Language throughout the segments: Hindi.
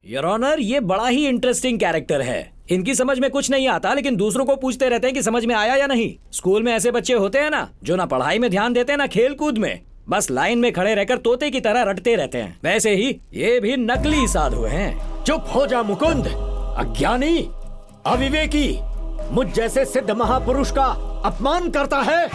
योर ऑनर, ये बड़ा ही इंटरेस्टिंग कैरेक्टर है। इनकी समझ में कुछ नहीं आता, लेकिन दूसरों को पूछते रहते हैं कि समझ में आया या नहीं। स्कूल में ऐसे बच्चे होते हैं ना, जो ना पढ़ाई में ध्यान देते हैं ना खेल कूद में, बस लाइन में खड़े रहकर तोते की तरह रटते रहते हैं। वैसे ही ये भी नकली साधु हैं। चुप हो जा मुकुंद, अज्ञानी, अविवेकी, मुझ जैसे सिद्ध महापुरुष का अपमान करता है।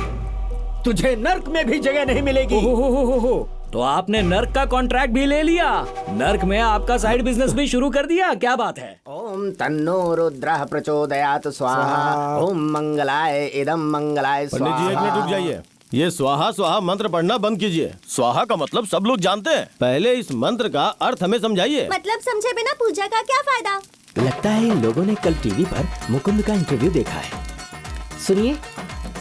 तुझे नर्क में भी जगह नहीं मिलेगी। हो। तो आपने नर्क का कॉन्ट्रैक्ट भी ले लिया? नर्क में आपका साइड बिजनेस भी शुरू कर दिया? क्या बात है? ओम तन्नो रुद्रः प्रचोदयात् स्वाहा। ओम मंगलाय इदम मंगलाय स्वाहा। पंडित जी, एक मिनट रुक जाइए। ये स्वाहा स्वाहा मंत्र पढ़ना बंद कीजिए। स्वाहा का मतलब सब लोग जानते हैं, पहले इस मंत्र का अर्थ हमें समझाइए। मतलब समझे बिना पूजा का क्या फायदा? लगता है इन लोगों ने कल टीवी पर मुकुंद का इंटरव्यू देखा है। सुनिए,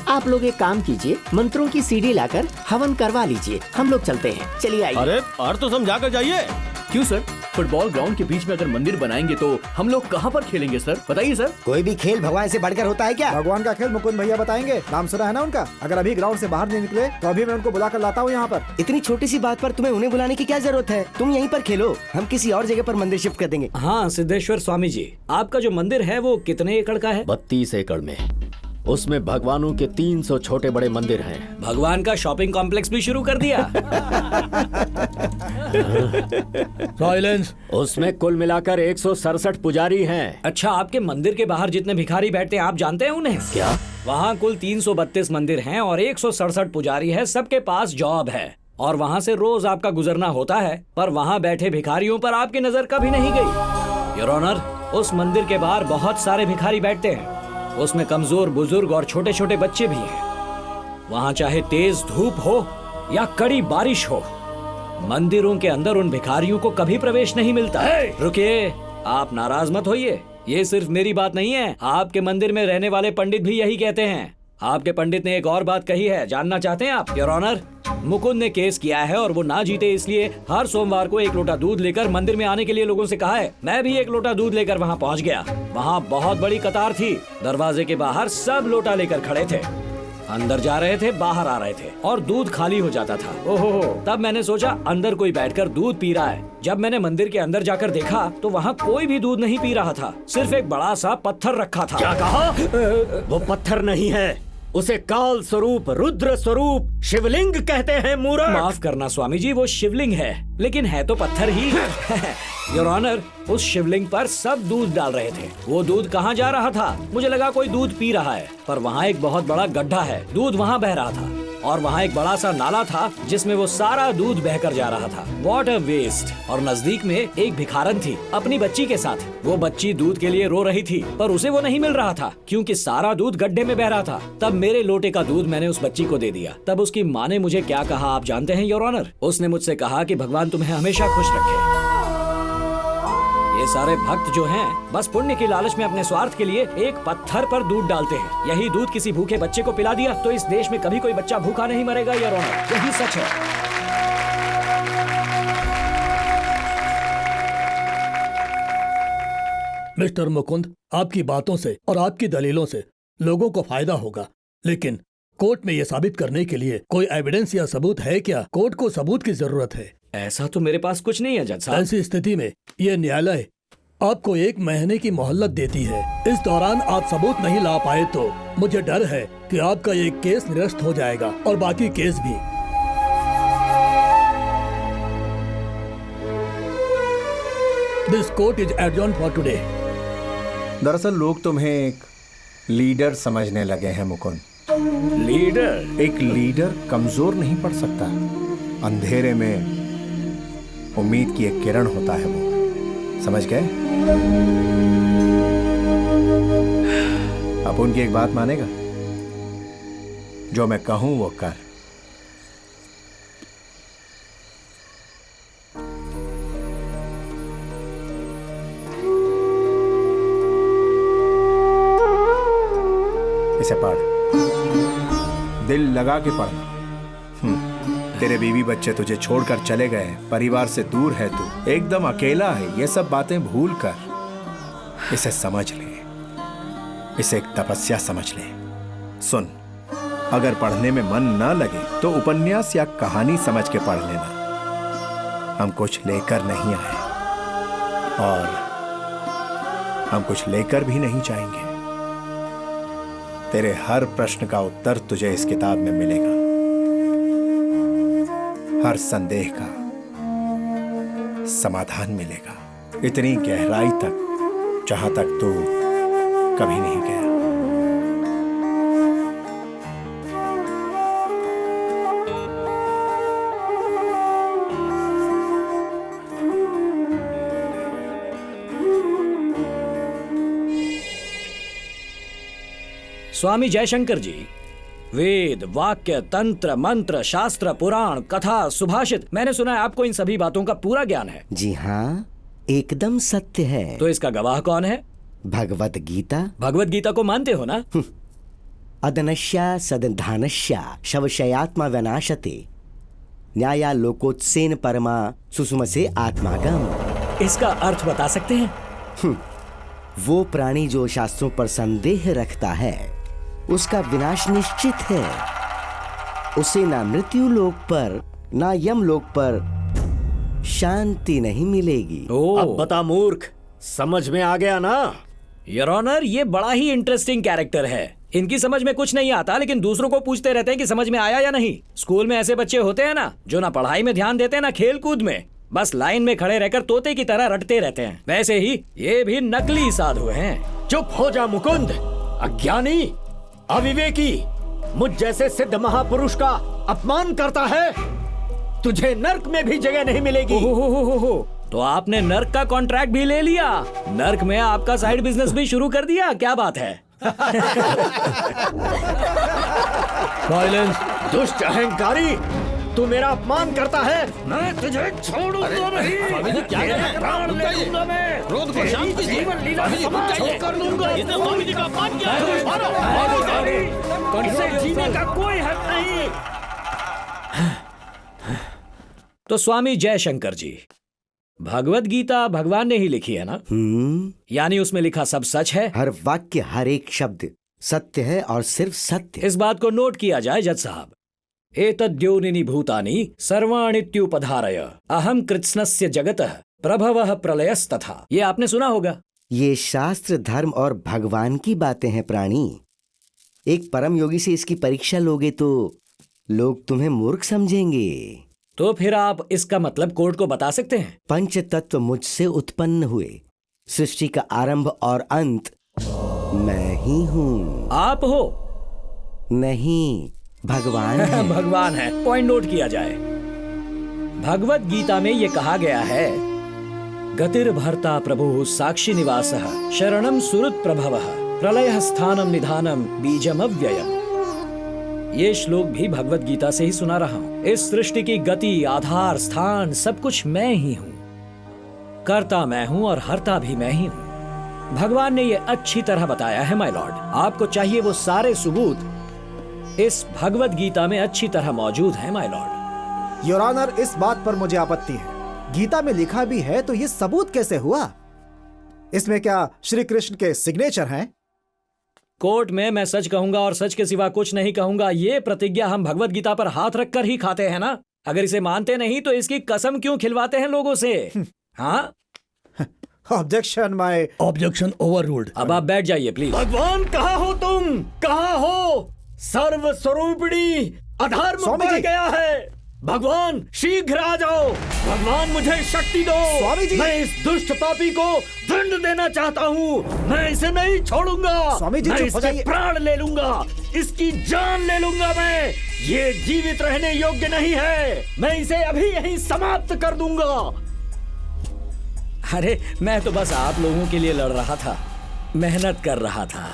आप लोग एक काम कीजिए, मंत्रों की सीडी लाकर हवन करवा लीजिए। हम लोग चलते हैं, चलिए आइए। अरे अर्थ तो समझा कर जाइए। क्यों सर? फुटबॉल ग्राउंड के बीच में अगर मंदिर बनाएंगे तो हम लोग कहाँ पर खेलेंगे सर? बताइए सर। कोई भी खेल भगवान से बढ़कर होता है क्या? भगवान का खेल मुकुंद भैया बताएंगे, नाम सुना है ना उनका। अगर अभी ग्राउंड से बाहर नहीं निकले तो अभी मैं उनको बुला कर लाता हूँ यहाँ पर। इतनी छोटी सी बात पर तुम्हें उन्हें बुलाने की क्या जरूरत है? तुम यहीं पर खेलो, हम किसी और जगह पर मंदिर शिफ्ट कर देंगे। हाँ सिद्धेश्वर स्वामी जी, आपका जो मंदिर है वो कितने एकड़ का है? 32 एकड़ में। उसमें भगवानों के 300 छोटे बड़े मंदिर हैं। भगवान का शॉपिंग कॉम्प्लेक्स भी शुरू कर दिया। साइलेंस। उसमें कुल मिलाकर 167 पुजारी हैं। अच्छा, आपके मंदिर के बाहर जितने भिखारी बैठते हैं आप जानते हैं उन्हें? क्या? वहाँ कुल 332 मंदिर हैं और 167 पुजारी है। सबके पास जॉब है और वहाँ से रोज आपका गुजरना होता है, पर वहाँ बैठे भिखारियों पर आपकी नजर कभी नहीं गई। योर ऑनर, उस मंदिर के बाहर बहुत सारे भिखारी बैठते हैं। उसमें कमजोर, बुजुर्ग और छोटे छोटे बच्चे भी हैं। वहाँ चाहे तेज धूप हो या कड़ी बारिश हो, मंदिरों के अंदर उन भिखारियों को कभी प्रवेश नहीं मिलता। रुकिए, आप नाराज मत होइए। ये सिर्फ मेरी बात नहीं है, आपके मंदिर में रहने वाले पंडित भी यही कहते हैं। आपके पंडित ने एक और बात कही है, जानना चाहते हैं आप? योर ऑनर, मुकुंद ने केस किया है और वो ना जीते इसलिए हर सोमवार को 1 लोटा दूध लेकर मंदिर में आने के लिए लोगों से कहा है। मैं भी 1 लोटा दूध लेकर वहाँ पहुँच गया। वहाँ बहुत बड़ी कतार थी। दरवाजे के बाहर सब लोटा लेकर खड़े थे। अंदर जा रहे थे, बाहर आ रहे थे और दूध खाली हो जाता था। ओहो, तब मैंने सोचा अंदर कोई बैठकर दूध पी रहा है। जब मैंने मंदिर के अंदर जाकर देखा तो वहाँ कोई भी दूध नहीं पी रहा था, सिर्फ एक बड़ा सा पत्थर रखा था। क्या कहा? वो पत्थर नहीं है, उसे काल स्वरूप, रुद्र स्वरूप, शिवलिंग कहते हैं मूर्ख। माफ करना स्वामी जी, वो शिवलिंग है, लेकिन है तो पत्थर ही। योर ऑनर, उस शिवलिंग पर सब दूध डाल रहे थे। वो दूध कहाँ जा रहा था? मुझे लगा कोई दूध पी रहा है, पर वहाँ एक बहुत बड़ा गड्ढा है, दूध वहाँ बह रहा था। और वहाँ एक बड़ा सा नाला था जिसमें वो सारा दूध बहकर जा रहा था। Water waste. और नजदीक में एक भिखारन थी अपनी बच्ची के साथ। वो बच्ची दूध के लिए रो रही थी, पर उसे वो नहीं मिल रहा था क्योंकि सारा दूध गड्ढे में बह रहा था। तब मेरे लोटे का दूध मैंने उस बच्ची को दे दिया। तब उसकी माँ ने मुझे क्या कहा आप जानते हैं योर ऑनर? उसने मुझसे कहा कि भगवान तुम्हें हमेशा खुश रखे। ये सारे भक्त जो हैं, बस पुण्य की लालच में अपने स्वार्थ के लिए एक पत्थर पर दूध डालते हैं। यही दूध किसी भूखे बच्चे को पिला दिया तो इस देश में कभी कोई बच्चा भूखा नहीं मरेगा योर ऑनर। यही सच है। मिस्टर मुकुंद, आपकी बातों से और आपकी दलीलों से लोगों को फायदा होगा, लेकिन कोर्ट में ये साबित करने के लिए कोई एविडेंस या सबूत है क्या? कोर्ट को सबूत की जरूरत है। ऐसा तो मेरे पास कुछ नहीं है जज साहब। ऐसी स्थिति में ये न्यायालय आपको 1 महीने की मोहलत देती है। इस दौरान आप सबूत नहीं ला पाए तो मुझे डर है कि आपका ये केस निरस्त हो जाएगा और बाकी केस भी। This court is adjourned for today. दरअसल लोग तुम्हें एक लीडर समझने लगे हैं मुकुंद। लीडर? एक लीडर कमजोर नहीं पड़ सकता। अंधेरे में उम्मीद की एक किरण होता है वो, समझ गए? अब उनकी एक बात मानेगा? जो मैं कहूं वो कर। इसे पढ़, दिल लगा के पढ़ना। तेरे बीवी बच्चे तुझे छोड़कर चले गए, परिवार से दूर है तू, एकदम अकेला है। ये सब बातें भूल कर इसे समझ ले, इसे एक तपस्या समझ ले। सुन, अगर पढ़ने में मन ना लगे तो उपन्यास या कहानी समझ के पढ़ लेना। हम कुछ लेकर नहीं आए, और हम कुछ लेकर भी नहीं जाएंगे। तेरे हर प्रश्न का उत्तर तुझे इस किताब में मिलेगा, हर संदेह का समाधान मिलेगा, इतनी गहराई तक जहां तक तू कभी नहीं गया। स्वामी जयशंकर जी, वेद, वाक्य, तंत्र, मंत्र, शास्त्र, पुराण, कथा, सुभाषित, मैंने सुना है आपको इन सभी बातों का पूरा ज्ञान है। जी हाँ, एकदम सत्य है। तो इसका गवाह कौन है? भगवत गीता। भगवत गीता को मानते हो ना? अदनश्या सदधानश्या शवशयात्मा विनाशते न्याया लोकोत्सेन परमा सुसुमसे आत्मागम। इसका अर्थ बता सकते हैं? वो प्राणी जो शास्त्रों पर संदेह रखता है उसका विनाश निश्चित है। उसे ना मृत्यु लोक पर ना यम लोक पर शांति नहीं मिलेगी। अब बता मूर्ख, समझ में आ गया ना? योर ऑनर, ये बड़ा ही इंटरेस्टिंग कैरेक्टर है। इनकी समझ में कुछ नहीं आता लेकिन दूसरों को पूछते रहते हैं कि समझ में आया या नहीं। स्कूल में ऐसे बच्चे होते हैं ना जो ना पढ़ाई में ध्यान देते हैं ना खेल कूद में, बस लाइन में खड़े रहकर तोते की तरह रटते रहते हैं। वैसे ही ये भी नकली साधु हैं। चुप हो जा मुकुंद, अज्ञानी, अविवेकी, मुझ जैसे सिद्ध महापुरुष का अपमान करता है। तुझे नर्क में भी जगह नहीं मिलेगी। हो। तो आपने नर्क का कॉन्ट्रैक्ट भी ले लिया, नर्क में आपका साइड बिजनेस भी शुरू कर दिया, क्या बात है? साइलेंस। दुष्ट अहंकारी, तू मेरा अपमान करता है, मैं तुझे छोड़ूंगा नहीं। प्राण ले लूंगा मैं, क्रोध को शांत कीजिए। जीवन लीला समाप्त कर दूंगा। ये तो स्वामी जी का अपमान किया है। इसे जीने का कोई हक नहीं। तो स्वामी जयशंकर जी, भगवत गीता भगवान ने ही लिखी है ना? यानी उसमें लिखा सब सच है? हर वाक्य, हर एक शब्द सत्य है और सिर्फ सत्य। इस बात को नोट किया जाए जज साहब। एतद्योनिनि भूतानि सर्वाणित्युपधारय अहम कृत्स्नस्य जगतः प्रभवः प्रलयस्तथा। ये आपने सुना होगा। ये शास्त्र, धर्म और भगवान की बातें हैं प्राणी। एक परम योगी से इसकी परीक्षा लोगे तो लोग तुम्हें मूर्ख समझेंगे। तो फिर आप इसका मतलब कोर्ट को बता सकते हैं? पंच तत्व मुझसे उत्पन्न हुए। सृष्टि का आरंभ और अंत मैं ही हूँ। आप हो? नहीं, भगवान है। भगवान है। पॉइंट नोट किया जाए। भगवत गीता में ये कहा गया है, गतिर भर्ता प्रभु साक्षी निवासः शरणम सुहृत प्रभवः प्रलयः स्थानम निधानम बीजम अव्ययम्। ये श्लोक भी भगवत गीता से ही सुना रहा हूँ। इस सृष्टि की गति, आधार, स्थान सब कुछ मैं ही हूँ। कर्ता मैं हूँ और हर्ता भी मैं ही हूँ। भगवान ने ये अच्छी तरह बताया है माय लॉर्ड। आपको चाहिए वो सारे सबूत इस भगवत गीता में अच्छी तरह मौजूद है माय लॉर्ड। योर ऑनर, इस बात पर मुझे आपत्ति है। गीता में लिखा भी है तो ये सबूत कैसे हुआ? इसमें क्या श्री कृष्ण के सिग्नेचर हैं? कोर्ट में मैं सच कहूंगा और सच के सिवा कुछ नहीं कहूंगा। ये प्रतिज्ञा हम भगवत गीता पर हाथ रखकर ही खाते हैं ना। अगर इसे मानते नहीं तो इसकी कसम क्यों खिलवाते हैं लोगों से? हाँ, ऑब्जेक्शन माय। Objection overruled. अब आप बैठ जाइए प्लीज। भगवान कहाँ हो तुम? कहाँ हो? सर्व स्वरूपिणी अधर्म स्वामी बढ़ जी। गया है। भगवान शीघ्र आ जाओ। भगवान मुझे शक्ति दो। स्वामी जी। मैं इस दुष्ट पापी को दंड देना चाहता हूँ। मैं इसे नहीं छोड़ूंगा। स्वामी जी, मैं चुप हो इसके जाइए। प्राण ले लूंगा, इसकी जान ले लूंगा। मैं ये जीवित रहने योग्य नहीं है। मैं इसे अभी यहीं समाप्त कर दूंगा। अरे मैं तो बस आप लोगों के लिए लड़ रहा था, मेहनत कर रहा था।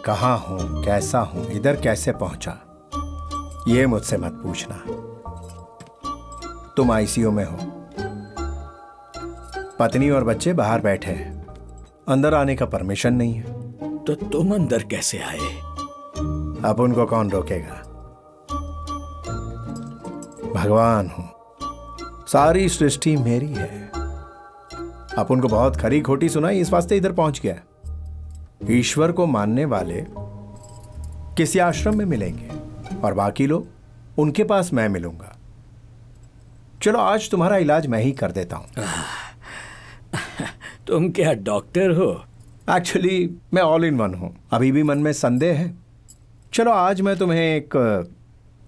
कहाँ हूं, कैसा हूं, इधर कैसे पहुंचा, ये मुझसे मत पूछना। तुम आईसीयू में हो, पत्नी और बच्चे बाहर बैठे हैं, अंदर आने का परमिशन नहीं है। तो तुम अंदर कैसे आए? अब उनको कौन रोकेगा? भगवान हूं, सारी सृष्टि मेरी है। अब उनको बहुत खरी खोटी सुनाई, इस वास्ते इधर पहुंच गया। ईश्वर को मानने वाले किसी आश्रम में मिलेंगे और बाकी लोग उनके पास मैं मिलूंगा। चलो आज तुम्हारा इलाज मैं ही कर देता हूं। तुम क्या डॉक्टर हो? एक्चुअली मैं ऑल इन वन हूं। अभी भी मन में संदेह है? चलो आज मैं तुम्हें एक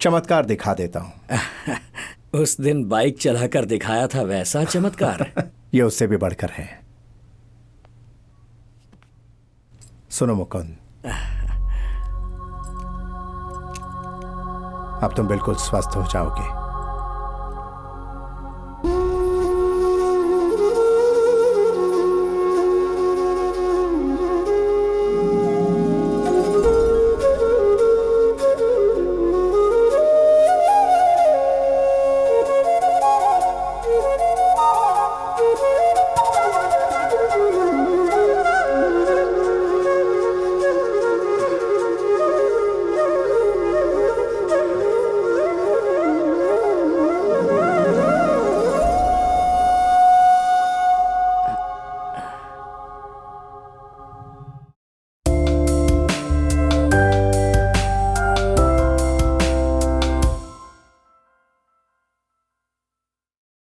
चमत्कार दिखा देता हूं। उस दिन बाइक चलाकर दिखाया था वैसा चमत्कार? ये उससे भी बढ़कर है। सुनो मुकुंद, अब तुम बिल्कुल स्वस्थ हो जाओगे।